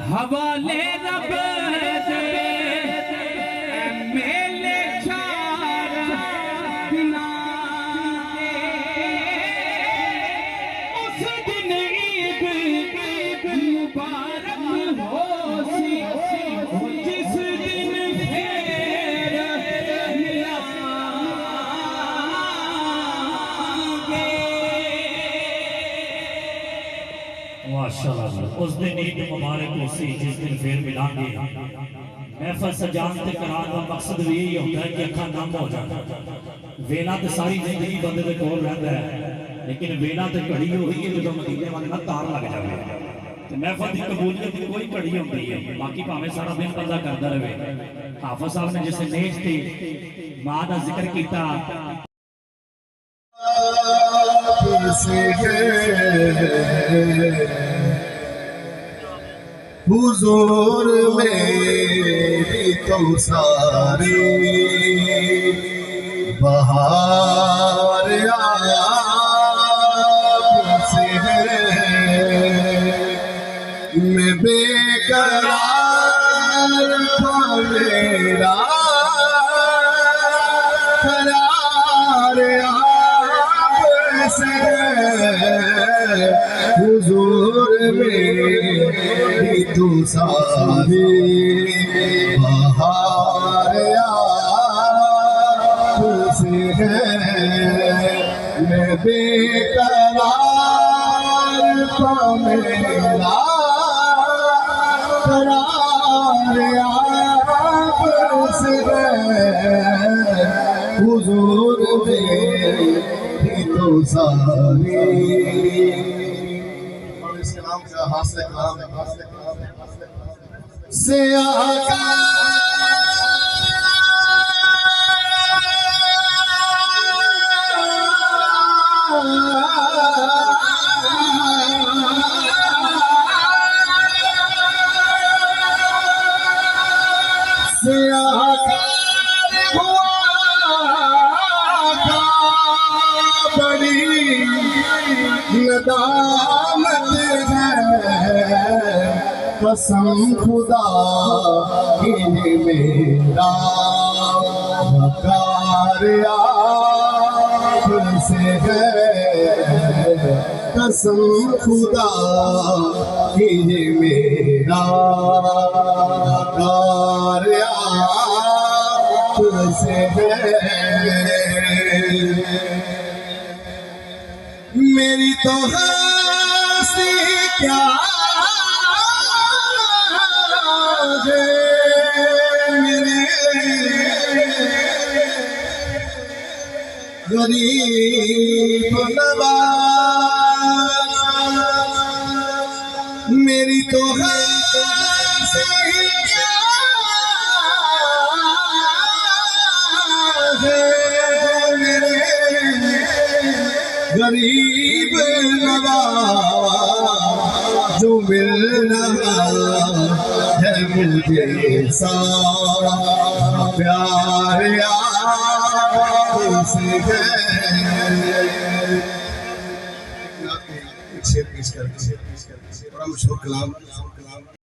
حوالے رب دے میلے چار دنا اس دن عید مبارک ہو سی جس دن پھر ملا گے ماشاءاللہ اس دن عید مبارک ہو سی جس دن پھر ملان گے محفل سجان تے قرآن کا مقصد بھی یہی ہوتا ہے کہ اکھا نم ہو جاتا ویلا تے ساری زندگی بندے دے کول رہتا ہے لیکن ویلا تے گھڑی ہوئی ہے جو مدینے والے نہ تار لگ جائے تے محفل دی قبولیت کی کوئی گھڑی ہوتی ہے باقی پاویں سارا دن بندہ کرتا رہے حافظ صاحب نے جیسے نیج تھی ماں دا ذکر کیتا حضور میری تو ساری بہار آپ سے ہے میں بے قرار تھا میرا قرار آپ سے حضور میری تو ساری بہار آپ سے ہے میں بے قرار تھا میرا قرار آپ سے ہے حضور میری تو ساری اس کلام کا حاصل کلام ہے سے آقا سے آقا ہوا بڑی ندامت ہے قسم خدا کی میرا وقار آپ سے ہے قسم خدا کی میرا وقار آپ سے ہے میری تو ہستی کیا ہے میرے غریب نواز میری تو ہستی کیا ہے میرے غریب نواز جو ملنا ہے مجھے سارا پیار آپ سے ہے ایک شعر پیش کر بڑا مشہور کلام